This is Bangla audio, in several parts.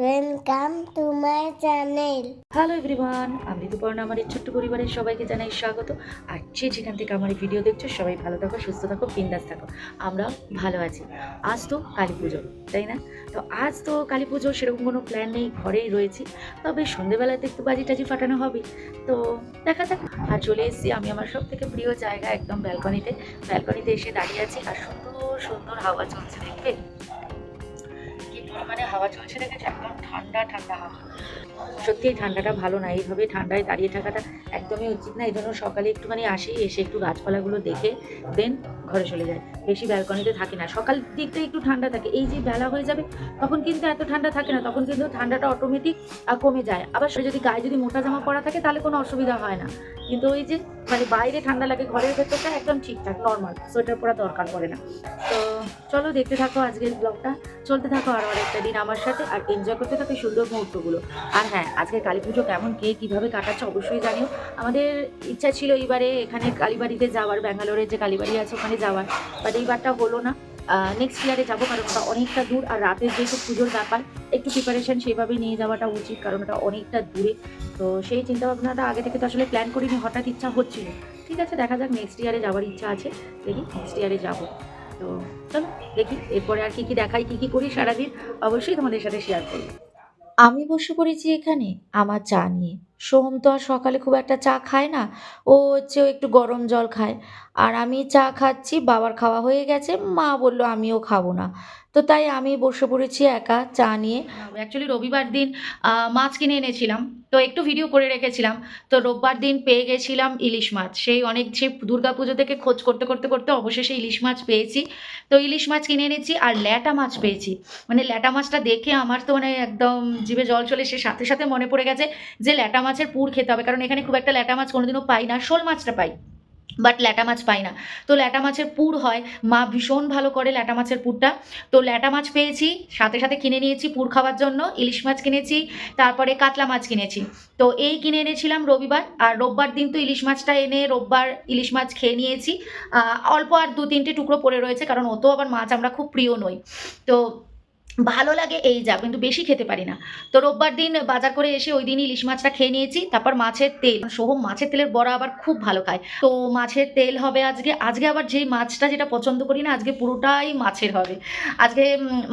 Welcome to my channel. Hello everyone, আমি ঋতুপর্ণা। আমার এই ছোট্ট পরিবারের সবাইকে জানাই স্বাগত। আর যেখান থেকে আমার এই ভিডিও দেখছো সবাই ভালো থাকো, সুস্থ থাকো, বিন্দাস থাকো। আমরা ভালো আছি। আজ তো কালী পুজো, তাই না? তো আজ তো কালী পুজো, সেরকম কোনো প্ল্যান নেই, ঘরেই রয়েছি। তবে সন্ধেবেলাতে একটু বাজি টাজি ফাটানো হবে, তো দেখা যাক। আর চলে এসেছি আমি আমার সব থেকে প্রিয় জায়গা, একদম ব্যালকনিতে এসে দাঁড়িয়ে আছি। আর সুন্দর সুন্দর হাওয়া চলছে, দেখবে কি পরিমাণে হাওয়া চলছে দেখেছো? একদম ঠান্ডা ঠান্ডা হাওয়া। সত্যি এই ঠান্ডাটা ভালো না, এইভাবে ঠান্ডায় দাঁড়িয়ে থাকাটা একদমই উচিত না। এই জন্য সকালে একটুখানি আসি, এসে একটু গাছপালাগুলো দেখে দেন ঘরে চলে যায়। বেশি ব্যালকনিতে থাকি না। সকাল দিকটা একটু ঠান্ডা থাকে, এই যে বেলা হয়ে যাবে তখন কিন্তু এত ঠান্ডা থাকে না, তখন কিন্তু ঠান্ডাটা অটোমেটিক কমে যায়। আবার সে যদি মোটা জামা পরা থাকে তাহলে কোনো অসুবিধা হয় না। কিন্তু ওই যে বাইরে ঠান্ডা লাগে, ঘরের ভেতরটা একদম ঠিকঠাক নর্মাল, সোয়েটার পরা দরকার পড়ে না। তো চলো দেখতে থাকো আজকের ব্লগটা, চলতে থাকো আরও অনেকটা দিন আমার সাথে, আর এনজয় করতে থাকো সুন্দর মুহূর্তগুলো। আর হ্যাঁ, আজকে কালী পুজো কেমন কে কীভাবে কাটাচ্ছে অবশ্যই জানিও। আমাদের ইচ্ছা ছিল এইবারে এখানে কালীবাড়িতে যাওয়ার, ব্যাঙ্গালোরের যে কালীবাড়ি আছে ওখানে যাওয়ার, বাট এইবারটা হলো না। নেক্সট ইয়ারে যাবো, কারণ ওটা অনেকটা দূর। আর রাতের যেহেতু পুজোর ব্যাপার, একটু প্রিপারেশন সেইভাবেই নিয়ে যাওয়াটা উচিত, কারণ ওটা অনেকটা দূরে। তো সেই চিন্তাভাবনাটা আগে থেকে তো আসলে প্ল্যান করিনি, হঠাৎ ইচ্ছা হচ্ছিল। ঠিক আছে, দেখা যাক, নেক্সট ইয়ারে যাওয়ার ইচ্ছা আছে, দেখি নেক্সট ইয়ারে যাবো। তো চলো দেখি এরপরে আর কী দেখাই, কী করি সারাদিন, অবশ্যই তোমাদের সাথে শেয়ার করবো। আমি বসে পড়েছি এখানে আমার চা নিয়ে। সোহম তো আর সকালে খুব একটা চা খায় না, ও হচ্ছে ও একটু গরম জল খায়। আর আমি চা খাচ্ছি, বাবার খাওয়া হয়ে গেছে, মা বলল আমিও খাবো না। তো তাই আমি বসে পড়েছি একা চা নিয়ে। অ্যাকচুয়ালি রবিবার দিন মাছ কিনে এনেছিলাম, তো একটু ভিডিও করে রেখেছিলাম। তো রোববার দিন পেয়ে গেছিলাম ইলিশ মাছ, সেই দুর্গা পুজো থেকে খোঁজ করতে করতে করতে অবশেষে ইলিশ মাছ পেয়েছি। তো ইলিশ মাছ কিনে এনেছি আর ল্যাটা মাছ পেয়েছি। মানে ল্যাটা মাছটা দেখে আমার তো মানে একদম জিভে জল চলে এসে সাথে সাথে মনে পড়ে গেছে যে ল্যাটা মাছের পুর খেতে হবে, কারণ এখানে খুব একটা ল্যাটা মাছ কোনোদিনও পাই না। শোল মাছটা পাই, বাট ল্যাটা মাছ পাই না। তো ল্যাটা মাছের পুর হয়, মা ভীষণ ভালো করে ল্যাটা মাছের পুরটা। তো ল্যাটা মাছ পেয়েছি, সাথে সাথে কিনে নিয়েছি পুর খাওয়ার জন্য ইলিশ মাছ কিনেছি, তারপরে কাতলা মাছ কিনেছি। তো এই কিনে এনেছিলাম রবিবার, আর রোববার দিন তো ইলিশ মাছটা এনে রোববার ইলিশ মাছ খেয়ে নিয়েছি। অল্প আর 2-3টে টুকরো পড়ে রয়েছে, কারণ অত আবার মাছ আমরা খুব প্রিয় নই। তো ভালো লাগে এই যা, কিন্তু বেশি খেতে পারি না। তো রোববার দিন বাজার করে এসে ওই দিনই ইলিশ মাছটা খেয়ে নিয়েছি। তারপর মাছের তেল, সোহম মাছের তেলের বড়া আবার খুব ভালো খায়, তো মাছের তেল হবে আজকে। আজকে আবার যেই মাছটা যেটা পছন্দ করি না, আজকে পুরোটাই মাছের হবে। আজকে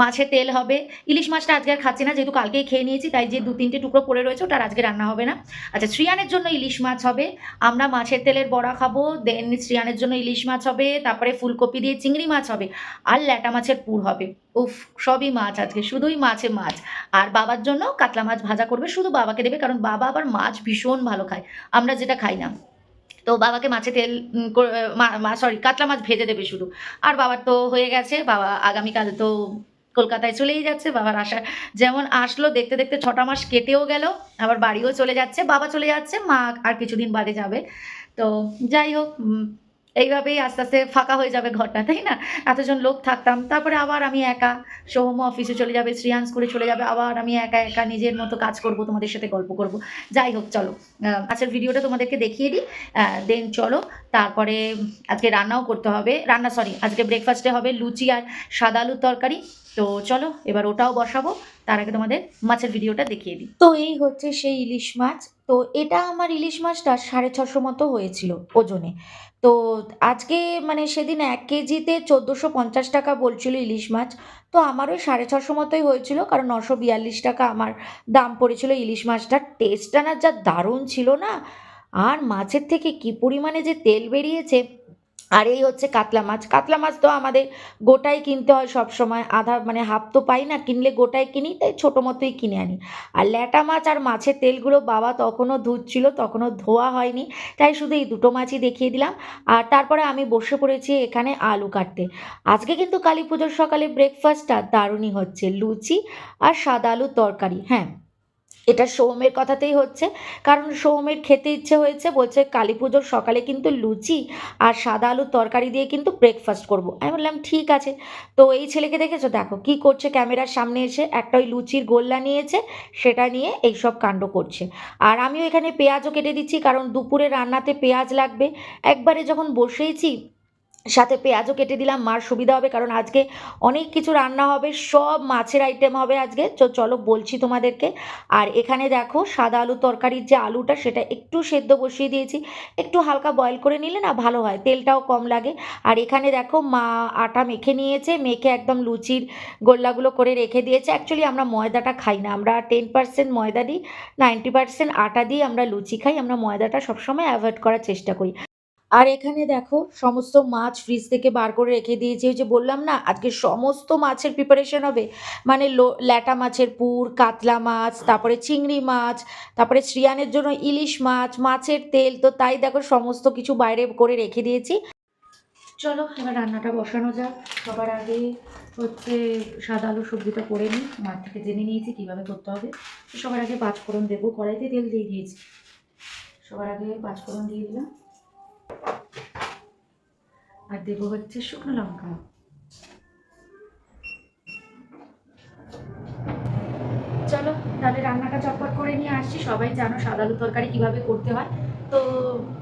মাছের তেল হবে। ইলিশ মাছটা আজকে আর খাচ্ছি না, যেহেতু কালকেই খেয়ে নিয়েছি, তাই যে 2-3টে টুকরো পড়ে রয়েছে ওটা আর আজকে রান্না হবে না। আচ্ছা, শ্রিয়ানের জন্য ইলিশ মাছ হবে, আমরা মাছের তেলের বড়া খাবো, দেন শ্রিয়ানের জন্য ইলিশ মাছ হবে, তারপরে ফুলকপি দিয়ে চিংড়ি মাছ হবে, আর ল্যাটা মাছের পুর হবে। উফ, সবই মাছ আজকে, শুধুই মাছে মাছ। আর বাবার জন্য কাতলা মাছ ভাজা করবে, শুধু বাবাকে দেবে, কারণ বাবা আবার মাছ ভীষণ ভালো খায়, আমরা যেটা খাই না। তো বাবাকে মাছে তেল সরি কাতলা মাছ ভেজে দেবে শুধু। আর বাবার তো হয়ে গেছে, বাবা আগামীকাল তো কলকাতায় চলেই যাচ্ছে। বাবার আসা যেমন আসলো, দেখতে দেখতে 6টা মাস কেটেও গেল, আবার বাড়িও চলে যাচ্ছে, বাবা চলে যাচ্ছে, মা আর কিছুদিন বাদে যাবে। তো যাই হোক, এইভাবেই আস্তে আস্তে ফাঁকা হয়ে যাবে ঘরটা, তাই না? এতজন লোক থাকতাম, তারপরে আবার আমি একা, সোহম অফিসে চলে যাবে, শ্রিয়ান স্কুলে চলে যাবে, আবার আমি একা একা নিজের মতো কাজ করব, তোমাদের সাথে গল্প করব। যাই হোক, চলো আজকের ভিডিওটা তোমাদেরকে দেখিয়ে দিই, দেন চলো। তারপরে আজকে রান্নাও করতে হবে, আজকে ব্রেকফাস্টে হবে লুচি আর সাদা আলুর তরকারি। তো চলো এবার ওটাও বসাবো, তার আগে তোমাদের মাছের ভিডিওটা দেখিয়ে দিই। তো এই হচ্ছে সেই ইলিশ মাছ। তো এটা আমার ইলিশ মাছটা 650 মতো হয়েছিল ওজনে। তো আজকে মানে সেদিন 1 কেজিতে 1450 টাকা বলছিল ইলিশ মাছ। তো আমার ওই 650 মতোই হয়েছিল, কারণ 942 টাকা আমার দাম পড়েছিল ইলিশ মাছটার। টেস্টটা না যা দারুণ ছিল না, আর মাছের থেকে কি পরিমাণে যে তেল বেরিয়েছে। আর এই হচ্ছে কাতলা মাছ। কাতলা মাছ তো আমাদের গোটাই কিনতে হয় সব সময়, আধা মানে হাফ তো পাই না, কিনলে গোটাই কিনি, তাই ছোটো মতোই কিনে আনি। আর ল্যাটা মাছ আর মাছের তেলগুলো বাবা তখনও ধুচ্ছিল, তখনও ধোয়া হয়নি, তাই শুধু এই দুটো মাছই দেখিয়ে দিলাম। আর তারপরে আমি বসে পড়েছি এখানে আলু কাটতে। আজকে কিন্তু কালী পুজোর সকালে ব্রেকফাস্টটা দারুণই হচ্ছে, লুচি আর সাদা আলুর তরকারি। হ্যাঁ, এটা সোহমের কথাতেই হচ্ছে, কারণ সোহমের খেতে ইচ্ছে হয়েছে, বলছে কালী পুজোর সকালে কিন্তু লুচি আর সাদা আলুর তরকারি দিয়ে কিন্তু ব্রেকফাস্ট করব। আমি বললাম ঠিক আছে। তো এই ছেলেকে দেখেছো, দেখো কি করছে, ক্যামেরার সামনে এসে একটা ওই লুচির গোল্লা নিয়েছে, সেটা নিয়ে এইসব কাণ্ড করছে। আর আমিও এখানে পেঁয়াজও কেটে দিচ্ছি, কারণ দুপুরে রান্নাতে পেঁয়াজ লাগবে। একবারে যখন বসেইছি সাথে পেঁয়াজও কেটে দিলাম, মার সুবিধা হবে, কারণ আজকে অনেক কিছু রান্না হবে, সব মাছের আইটেম হবে আজকে। তো চলো বলছি তোমাদেরকে। আর এখানে দেখো সাদা আলুর তরকারির যে আলুটা সেটা একটু সেদ্ধ বসিয়ে দিয়েছি, একটু হালকা বয়েল করে নিলে না ভালো হয়, তেলটাও কম লাগে। আর এখানে দেখো মা আটা মেখে নিয়েছে, মেখে একদম লুচির গোল্লাগুলো করে রেখে দিয়েছে। অ্যাকচুয়ালি আমরা ময়দাটা খাই না, আমরা 10% ময়দা দিই, 90% আটা দিয়ে আমরা লুচি খাই। আমরা ময়দাটা সবসময় অ্যাভয়েড করার চেষ্টা করি। আর এখানে দেখো সমস্ত মাছ ফ্রিজ থেকে বার করে রেখে দিয়েছি। ওই যে বললাম না আজকে সমস্ত মাছের প্রিপারেশন হবে, মানে ল্যাটা মাছের পুর, কাতলা মাছ, তারপরে চিংড়ি মাছ, তারপরে শ্রিয়ানের জন্য ইলিশ মাছ, মাছের তেল। তো তাই দেখো সমস্ত কিছু বাইরে করে রেখে দিয়েছি। চলো এবার রান্নাটা বসানো যাক। সবার আগে হচ্ছে সাদা আলু সবজিটা করে নিই, মার থেকে জেনে নিয়েছি কীভাবে করতে হবে। তো সবার আগে পাঁচফোড়ন দেবো, কড়াইতে তেল দিয়ে দিয়েছি। সবার আগে পাঁচফোড়ন দিয়ে দিলাম, আর দেবো হচ্ছে শুকনো লঙ্কা। চলো তাহলে রান্নাটা চটপট করে নিয়ে আসছি। সবাই জানো সাদা আলু তরকারি কীভাবে করতে হয়, তো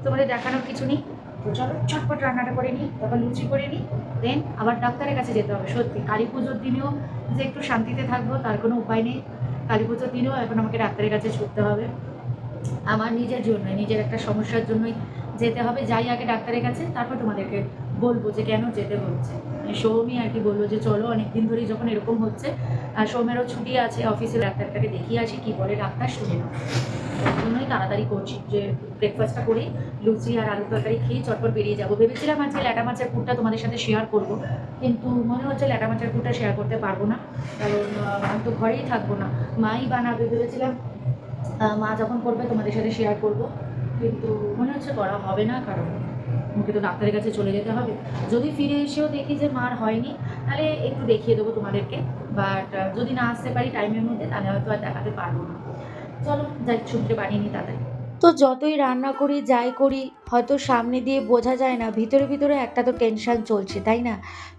তোমাদের দেখানোর কিছু নেই। তো চলো চটপট রান্নাটা করে নিই, তারপর লুচি করে নিই, দেন আবার ডাক্তারের কাছে যেতে হবে। সত্যি কালী পুজোর দিনেও যে একটু শান্তিতে থাকবো তার কোনো উপায় নেই। কালী পুজোর দিনেও এখন আমাকে ডাক্তারের কাছে ছুটতে হবে, আমার নিজের জন্যই, নিজের একটা সমস্যার জন্যই যেতে হবে। যাই আগে ডাক্তারের কাছে, তারপর তোমাদেরকে বলবো যে কেন যেতে হচ্ছে। সৌমি আর কি বললো যে চলো, অনেক দিন ধরেই যখন এরকম হচ্ছে, আর সৌমেরও ছুটি আছে অফিসে, ডাক্তারটাকে দেখিয়ে আসি কী বলে ডাক্তার, শুনে নাও। তার জন্যই তাড়াতাড়ি করছি যে ব্রেকফাস্টটা করেই লুচি আর আলু তরকারি খেয়ে চটপট বেরিয়ে যাবো। ভেবেছিলাম আজকে ল্যাটা মাছের পুরটা তোমাদের সাথে শেয়ার করবো, কিন্তু মনে হচ্ছে ল্যাটা মাছের পুরটা শেয়ার করতে পারবো না, কারণ আমি তো ঘরেই থাকবো না, মাই বানাবে। ভেবেছিলাম মা যখন করবে তোমাদের সাথে শেয়ার করব, কিন্তু মনে হচ্ছে করা হবে না, কারণ ওকে তো ডাক্তারের কাছে চলে যেতে হবে। যদি ফিরে এসেও দেখি যে মার হয়নি, তাহলে একটু দেখিয়ে দেবো তোমাদেরকে, বাট যদি না আসতে পারি টাইমের মধ্যে, তাহলে হয়তো আর দেখাতে পারবো না। চলো যাই ছুটে বানিয়ে নিই তাড়াতাড়ি। তো যতই রান্না করি যাই করি, হয়তো সামনে দিয়ে বোঝা যায় না, ভিতরে ভিতরে একটা তো টেনশন চলছে, তাই না?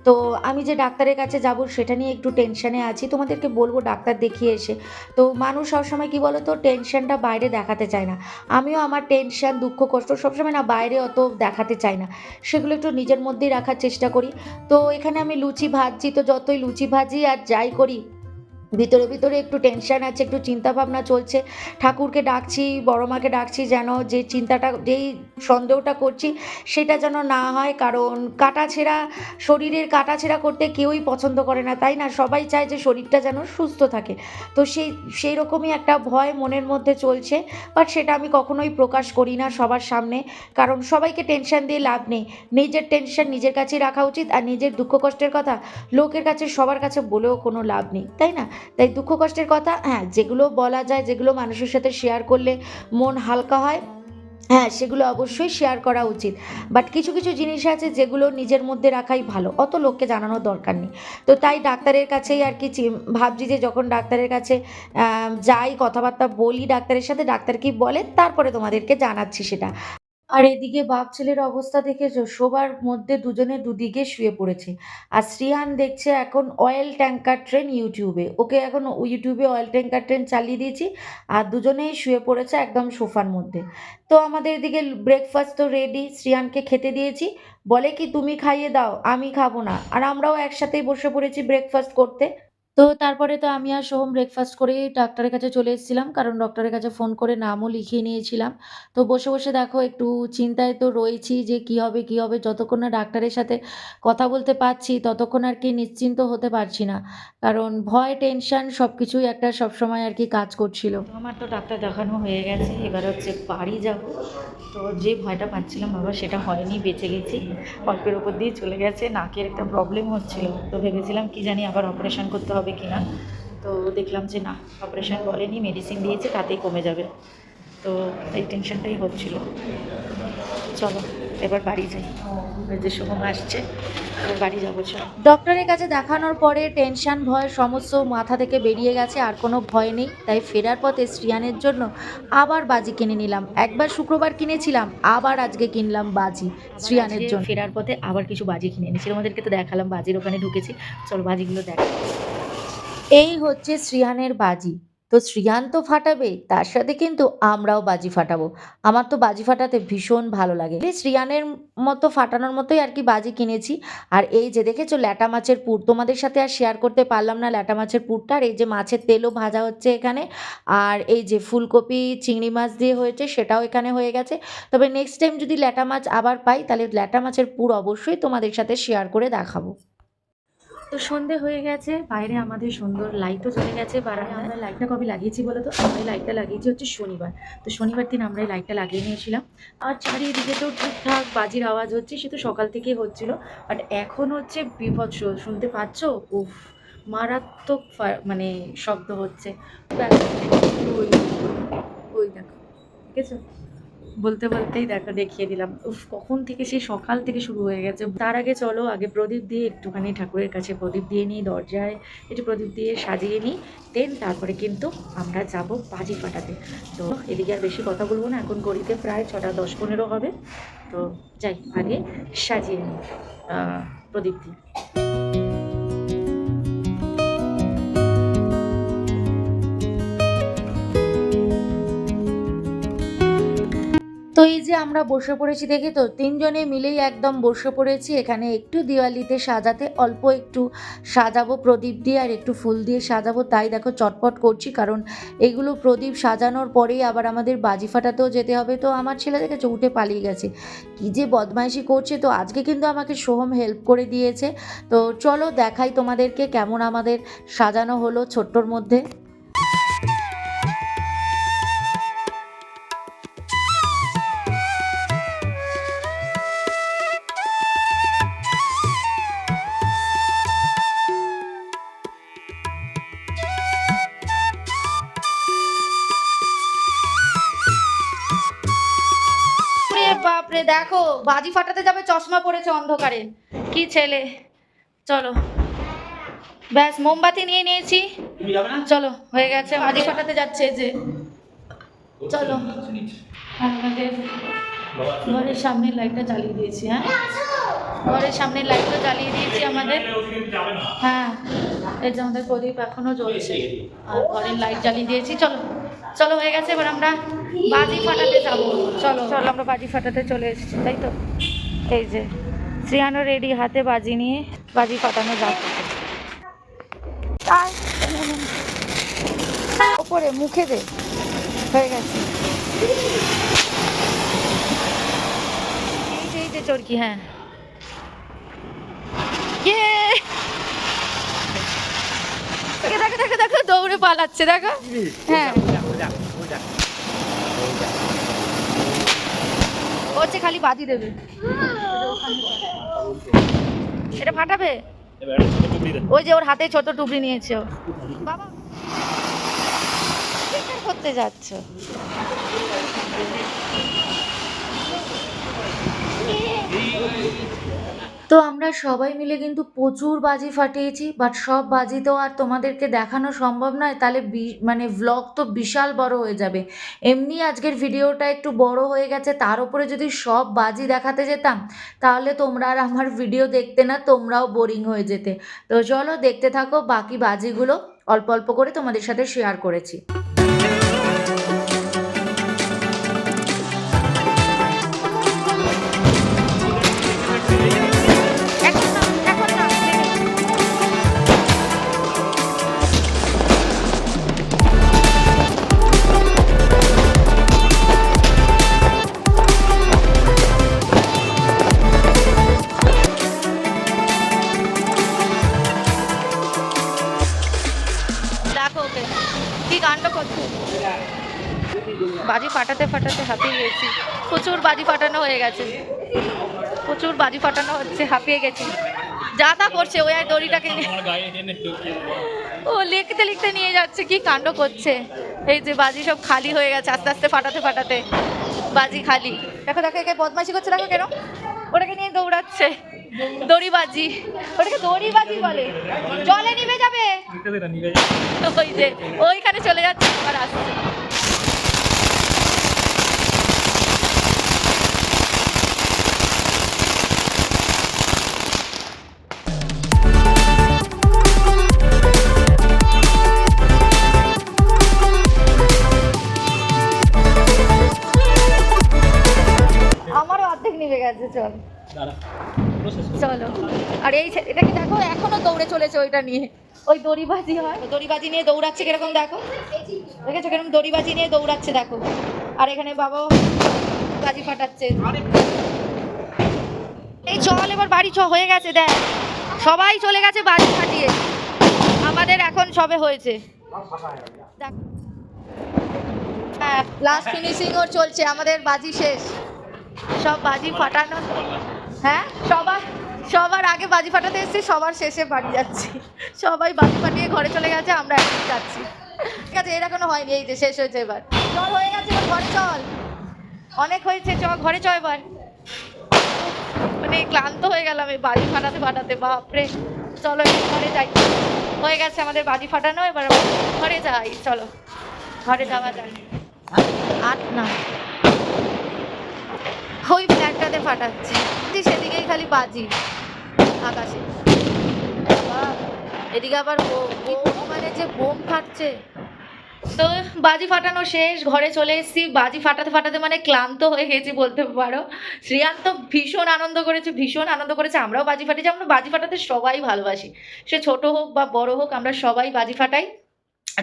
তো আমি যে ডাক্তারের কাছে যাব সেটা নিয়ে একটু টেনশনে আছি, তোমাদেরকে বলবো ডাক্তার দেখিয়ে এসে। তো মানুষ সবসময় কী বলো তো, টেনশনটা বাইরে দেখাতে চায় না। আমিও আমার টেনশন দুঃখ কষ্ট সবসময় না বাইরে অত দেখাতে চাই না, সেগুলো একটু নিজের মধ্যেই রাখার চেষ্টা করি। তো এখানে আমি লুচি ভাজছি, তো যতই লুচি ভাজি আর যাই করি, ভিতরে ভিতরে একটু টেনশন আছে, একটু চিন্তাভাবনা চলছে। ঠাকুরকে ডাকছি, বড় মাকে ডাকছি যেন যে চিন্তাটা, যেই সন্দেহটা করছি সেটা যেন না হয়, কারণ কাটাছেঁড়া শরীরের কাটাছেঁড়া করতে কেউই পছন্দ করে না, তাই না? সবাই চায় যে শরীরটা যেন সুস্থ থাকে। তো সেই রকমই একটা ভয় মনের মধ্যে চলছে, বাট সেটা আমি কখনোই প্রকাশ করি না সবার সামনে, কারণ সবাইকে টেনশন দিয়ে লাভ নেই। নিজের টেনশন নিজের কাছেই রাখা উচিত, আর নিজের দুঃখ কষ্টের কথা লোকের কাছে, সবার কাছে বলেও কোনো লাভ নেই, তাই না? তাই দুঃখ কষ্টের কথা, হ্যাঁ, যেগুলো বলা যায়, যেগুলো মানুষের সাথে শেয়ার করলে মন হালকা হয়, হ্যাঁ সেগুলো অবশ্যই শেয়ার করা উচিত। বাট কিছু কিছু জিনিস আছে যেগুলো নিজের মধ্যে রাখাই ভালো, অত লোককে জানানোর দরকার নেই। তো তাই ডাক্তারের কাছেই আর কি ভাবছি যে যখন ডাক্তারের কাছে যাই, কথাবার্তা বলি ডাক্তারের সাথে, ডাক্তার কি বলে তারপরে তোমাদেরকে জানাচ্ছি সেটা। আর এদিকে বাপ ছেলের অবস্থা দেখেছো, শোবার মধ্যে দুজনে দুদিকে শুয়ে পড়েছে। আর শ্রিয়ান দেখছে এখন অয়েল ট্যাঙ্কার ট্রেন ইউটিউবে, ওকে এখন ইউটিউবে অয়েল ট্যাঙ্কার ট্রেন চালিয়ে দিয়েছি, আর দুজনেই শুয়ে পড়েছে একদম সোফার মধ্যে। তো আমাদের এদিকে ব্রেকফাস্ট তো রেডি, শ্রিয়ানকে খেতে দিয়েছি, বলে কি তুমি খাইয়ে দাও আমি খাবো না, আর আমরাও একসাথেই বসে পড়েছি ব্রেকফাস্ট করতে। তো তারপরে তো আমি আর সোহম ব্রেকফাস্ট করেই ডাক্তারের কাছে চলে এসেছিলাম, কারণ ডক্টরের কাছে ফোন করে নামও লিখিয়ে নিয়েছিলাম। তো বসে বসে দেখো একটু চিন্তায় তো রয়েছি যে কী হবে কী হবে, যতক্ষণ না ডাক্তারের সাথে কথা বলতে পারছি ততক্ষণ আর কি নিশ্চিন্ত হতে পারছি না, কারণ ভয় টেনশন সব কিছুই একটা সবসময় আর কি কাজ করছিল। আমার তো ডাক্তার দেখানো হয়ে গেছে, এবার হচ্ছে বাড়ি যাব। তো যে ভয়টা পাচ্ছিলাম বাবা সেটা হয়নি, বেঁচে গেছি, অল্পের ওপর দিয়ে চলে গেছে। নাকের একটা প্রবলেম হচ্ছিল, তো ভেবেছিলাম কি জানি আবার অপারেশন করতে হবে কি না, তো দেখলাম যে না, অপারেশন বলেনি, মেডিসিন দিয়েছে, তাতেই কমে যাবে। তো এই টেনশনটাই হচ্ছিল। চলো এবার বাড়ি যাই, যে সময় আসছে এবার বাড়ি যাবো। চলো, ডক্টরের কাছে দেখানোর পরে টেনশন ভয় সমস্ত মাথা থেকে বেরিয়ে গেছে, আর কোনো ভয় নেই। তাই ফেরার পথে শ্রিয়ানের জন্য আবার বাজি কিনে নিলাম। একবার শুক্রবার কিনেছিলাম, আবার আজকে কিনলাম বাজি শ্রিয়ানের জন্য। ফেরার পথে আবার কিছু বাজি কিনে এনেছি, আমাদেরকে তো দেখালাম, বাজির ওখানে ঢুকেছি, চলো বাজিগুলো দেখ। এই হচ্ছে শ্রিয়ানের বাজি, তো শ্রিয়ান তো ফাটাবেই, তার সাথে কিন্তু আমরাও বাজি ফাটাবো। আমার তো বাজি ফাটাতে ভীষণ ভালো লাগে। এই শ্রিয়ানের মতো ফাটানোর মতোই আর কি বাজি কিনেছি। আর এই যে দেখেছো ল্যাটা মাছের পুর, তোমাদের সাথে আর শেয়ার করতে পারলাম না ল্যাটা মাছের পুরটা। আর এই যে মাছের তেলও ভাজা হচ্ছে এখানে। আর এই যে ফুলকপি চিংড়ি মাছ দিয়ে হয়েছে সেটাও এখানে হয়ে গেছে। তবে নেক্সট টাইম যদি ল্যাটা মাছ আবার পাই তাহলে ল্যাটা মাছের পুর অবশ্যই তোমাদের সাথে শেয়ার করে দেখাবো। তো সন্ধে হয়ে গেছে, বাইরে আমাদের সুন্দর লাইটও চলে গেছে বারান্দায়। আমরা লাইটটা কবে লাগিয়েছি বলো তো? আমরা এই লাইটটা লাগিয়েছি হচ্ছে শনিবার। তো শনিবার দিন আমরা এই লাইটটা লাগিয়ে নিয়েছিলাম। আর চারিদিকে তো ঠিকঠাক বাজির আওয়াজ হচ্ছে, সে তো সকাল থেকেই হচ্ছিল। বাট এখন হচ্ছে বিভৎস, শুনতে পাচ্ছ? উফ, মারাত্মক মানে শব্দ হচ্ছে। ওই ওই দেখো, ঠিক আছে? বলতে বলতেই দেখো দেখিয়ে দিলাম। উফ, কখন থেকে সেই সকাল থেকে শুরু হয়ে গেছে। তার আগে চলো আগে প্রদীপ দিয়ে একটুখানি ঠাকুরের কাছে প্রদীপ দিয়ে নিই, দরজায় একটু প্রদীপ দিয়ে সাজিয়ে নিই, দেন তারপরে কিন্তু আমরা যাব বাজি ফাটাতে। তো এদিকে আর বেশি কথা বলবো না, এখন ঘড়িতে প্রায় 6টা 10-15 হবে। তো যাই আগে সাজিয়ে নিই প্রদীপ দিয়ে। তো এই যে আমরা বসে পড়েছি, দেখি তো 3 জনে মিলেই একদম বসে পড়েছি এখানে একটু দিওয়ালিতে সাজাতে। অল্প একটু সাজাবো প্রদীপ দিয়ে আর একটু ফুল দিয়ে সাজাবো, তাই দেখো চটপট করছি। কারণ এগুলো প্রদীপ সাজানোর পরেই আবার আমাদের বাজি ফাটাতেও যেতে হবে। তো আমার ছেলে দেখেছে উঠে পালিয়ে গেছে, কী যে বদমাইশি করছে। তো আজকে কিন্তু আমাকে সোহম হেল্প করে দিয়েছে। তো চলো দেখাই তোমাদেরকে কেমন আমাদের সাজানো হলো ছোট্টর মধ্যে। বাপরে দেখো, বাজি ফাটাতে যাবে চশমা পড়েছে অন্ধকারে, কি ছেলে। চলো ব্যাস, মোমবাতি নিয়ে নিয়েছি, চলো হয়ে গেছে, বাজি ফাটাতে যাচ্ছে যে। চলো আমাদের ঘরের সামনের লাইটটা জ্বালিয়ে দিয়েছি। হ্যাঁ, ঘরের সামনের লাইটটা জ্বালিয়ে দিয়েছি আমাদের। হ্যাঁ, এই যে আমাদের প্রদীপ এখনো জ্বলছে আর ঘরের লাইট জ্বালিয়ে দিয়েছি। চলো চলো হয়ে গেছে, এবার আমরা বাজি ফাটাতে যাবো। চলো চলো আমরা বাজি ফাটাতে চলে এসেছি, তাই তো? এই যে শ্রিয়ানো রেডি, হাতে বাজি নিয়ে বাজি ফাটানো যাচ্ছে। ওপরে মুখে দে, হয়ে গেছে। এই যে চরকি, হ্যাঁ দেখো দেখো দেখো দৌড়ে পালাচ্ছে, দেখো। হ্যাঁ হচ্ছে খালি বাজি দেবে, এটা ফাটাবে। ওই যে ওর হাতে ছোট টুকরি নিয়েছে ও। বাবা করতে যাচ্ছ? তো আমরা সবাই মিলে কিন্তু প্রচুর বাজি ফাটিয়েছি, বাট সব বাজি তো আর তোমাদেরকে দেখানো সম্ভব নয়, তাহলে মানে ভ্লগ তো বিশাল বড় হয়ে যাবে। এমনি আজকের ভিডিওটা একটু বড় হয়ে গেছে, তার উপরে যদি সব বাজি দেখাতে যেতাম তাহলে তোমরা আর আমার ভিডিও দেখতে না, তোমরাও বোরিং হয়ে যেতে। তো চলো দেখতে থাকো, বাকি বাজিগুলো অল্প অল্প করে তোমাদের সাথে শেয়ার করেছি। বাজি ফাটাতে ফাটাতে হাঁপিয়ে গেছি, প্রচুর বাজি ফাটানো হয়ে গেছে, প্রচুর বাজি ফাটানো হচ্ছে, হাঁপিয়ে গেছি। যা তা করছে ওই আর দড়িটাকে ও লিখতে লিখতে নিয়ে যাচ্ছে, কি কাণ্ড করছে। এই যে বাজি সব খালি হয়ে গেছে আস্তে আস্তে ফাটাতে ফাটাতে, বাজি খালি। দেখো দেখো একে বদমাইশি করছে, দেখো কেন ওটাকে নিয়ে দৌড়াচ্ছে। দড়িবাজি, ওটাকে দড়িবাজি বলে। জলে নিভে যাবে, ওই যে ওইখানে চলে যাচ্ছে আর আসছে। চল চলো। আর এই এটা কি দেখো এখনো দৌড়ে চলেছে ওইটা নিয়ে, ওই দড়িবাজি হয়, দড়িবাজি নিয়ে দৌড়াচ্ছে কিরকম দেখো, দেখেছো কিরকম দড়িবাজি নিয়ে দৌড়াচ্ছে দেখো। আর এখানে বাবাও বাজি ফাটাচ্ছে। এই চল এবার বাড়ি হয়ে গেছে দেখ, সবাই চলে গেছে বাজি ফাটিয়ে, আমাদের এখন সবে হয়েছে। দেখ হ্যাঁ, লাস্ট ফিনিশিং ওর চলছে, আমাদের বাজি শেষ, সব বাজি ফাটানো। হ্যাঁ সবার আগে বাজি ফাটাতে এসেছি, সবার শেষে বাড়ি যাচ্ছি, সবাই বাজি ফাটিয়ে ঘরে চলে গেছে, আমরা এখন যাচ্ছি। ঠিক আছে, এর এখনো হয়নি, এই যে শেষ হয়েছে এবার। চল হয়ে গেছে, এবার ঘরে চল, অনেক হয়েছে, চল ঘরে চল এবার। মানে ক্লান্ত হয়ে গেলাম এই বাজি ফাটাতে ফাটাতে, বাপরে। চলো এবার ঘরে যাই, হয়ে গেছে আমাদের বাজি ফাটানো, এবার ঘরে যাই, চলো ঘরে যাওয়া যায়। না ওই ফ্ল্যাটটাতে ফাটাচ্ছে, সেদিকেই খালি বাজি আকাশে, এদিকে আবার মানে যে বোম ফাটছে। তো বাজি ফাটানো শেষ, ঘরে চলে এসেছি, বাজি ফাটাতে ফাটাতে মানে ক্লান্ত হয়ে গেছি বলতে পারো। শ্রেয়ান তো ভীষণ আনন্দ করেছে, ভীষণ আনন্দ করেছে, আমরাও বাজি ফাটিয়েছি, আমরা বাজি ফাটাতে সবাই ভালোবাসি, সে ছোট হোক বা বড় হোক, আমরা সবাই বাজি ফাটাই।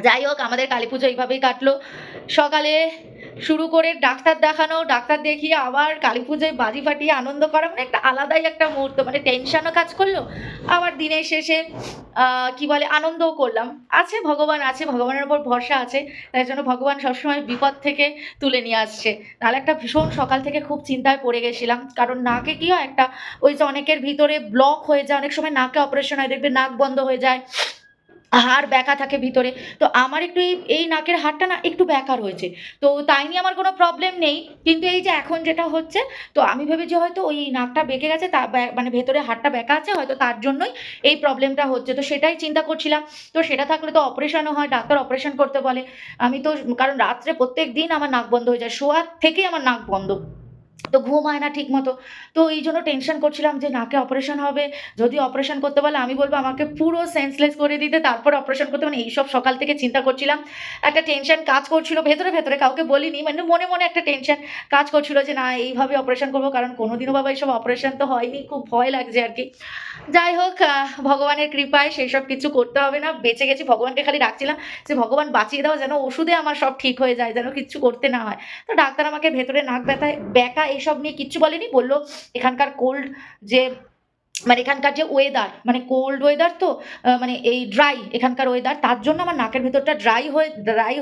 যাই হোক, আমাদের কালী পুজো এইভাবেই কাটলো, সকালে শুরু করে ডাক্তার দেখানো, ডাক্তার দেখিয়ে আবার কালী পুজোয় বাজি ফাটিয়ে আনন্দ করা, মানে একটা আলাদাই একটা মুহূর্ত, মানে টেনশনও কাজ করলো, আবার দিনের শেষে কি বলে আনন্দও করলাম। আছে ভগবান, আছে ভগবানের ওপর ভরসা আছে, তাই জন্য ভগবান সবসময় বিপদ থেকে তুলে নিয়ে আসছে। নাহলে একটা ভীষণ সকাল থেকে খুব চিন্তায় পড়ে গেছিলাম, কারণ নাকে কি হয় একটা, ওই যে অনেকের ভিতরে ব্লক হয়ে যায়, অনেক সময় নাকে অপারেশন হয়, দেখবে নাক বন্ধ হয়ে যায়, হাড় ব্যাকা থাকে ভিতরে। তো আমার একটু এই নাকের হাড়টা না একটু ব্যাকার হয়েছে, তো তাই নিয়ে আমার কোনো প্রবলেম নেই, কিন্তু এই যে এখন যেটা হচ্ছে, তো আমি ভেবেছি হয়তো ওই নাকটা বেঁকে গেছে, তা মানে ভেতরে হাড়টা ব্যাকা আছে, হয়তো তার জন্যই এই প্রবলেমটা হচ্ছে, তো সেটাই চিন্তা করছিলাম। তো সেটা থাকলে তো অপারেশনও হয়, ডাক্তার অপারেশন করতে বলে, আমি তো কারণ রাত্রে প্রত্যেক দিন আমার নাক বন্ধ হয়ে যায়, শোয়ার থেকেই আমার নাক বন্ধ, তো ঘুম হয় না ঠিক মতো। তো এই জন্য টেনশন করছিলাম যে নাকে অপারেশন হবে, যদি অপারেশন করতে বলে আমি বলবো আমাকে পুরো সেন্সলেস করে দিতে, তারপর অপারেশন করতে, মানে এইসব সকাল থেকে চিন্তা করছিলাম, একটা টেনশন কাজ করছিল ভেতরে ভেতরে, কাউকে বলিনি, মানে মনে মনে একটা টেনশন কাজ করছিল যে না এইভাবে অপারেশন করবো, কারণ কোনোদিনও বাবা এইসব অপারেশন তো হয়নি, খুব ভয় লাগছে আর কি। যাই হোক, ভগবানের কৃপায় সেই সব কিছু করতে হবে না, বেঁচে গেছি, ভগবানকে খালি ডাকছিলাম যে ভগবান বাঁচিয়ে দাও, যেন ওষুধে আমার সব ঠিক হয়ে যায়, যেন কিচ্ছু করতে না হয়। তো ডাক্তার আমাকে ভেতরে নাক ব্যথায় ব্যাকা এইসব নিয়ে কিচ্ছু বলেনি, বললো এখানকার কোল্ড যে, মানে এখানকার যে ওয়েদার, মানে কোল্ড ওয়েদার, তো মানে এই ড্রাই এখানকার ওয়েদার, তার জন্য আমার নাকের ভেতরটা ড্রাই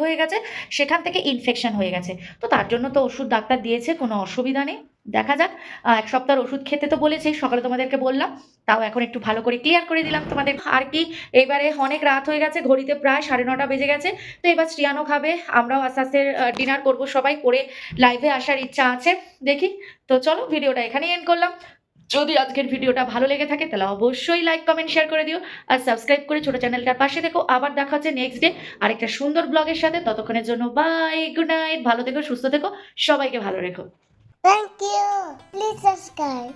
হয়ে গেছে, সেখান থেকে ইনফেকশন হয়ে গেছে, তো তার জন্য তো ওষুধ ডাক্তার দিয়েছে, কোনো অসুবিধা নেই, দেখা যাক। 1 সপ্তাহের ওষুধ খেতে তো বলেছি, সকালে তোমাদেরকে বললাম, তাও এখন একটু ভালো করে ক্লিয়ার করে দিলাম তোমাদের আর কি। এবারে অনেক রাত হয়ে গেছে, ঘড়িতে প্রায় 9:30 বেজে গেছে, তো এবার শ্রিয়ানও খাবে, আমরাও আস্তে আস্তে ডিনার করবো, সবাই করে লাইভে আসার ইচ্ছা আছে, দেখি। তো চলো ভিডিওটা এখানেই এন্ড করলাম, যদি আজকের ভিডিওটা ভালো লেগে থাকে তাহলে অবশ্যই লাইক কমেন্ট শেয়ার করে দিও, আর সাবস্ক্রাইব করে ছোট চ্যানেলটার পাশে থেকো। আবার দেখা হচ্ছে নেক্সট ডে আরেকটা সুন্দর ব্লগের সাথে, ততক্ষণের জন্য বাই, গুড নাইট, ভালো থেকো, সুস্থ থেকো, সবাইকে ভালো রেখো। Thank you. Please subscribe.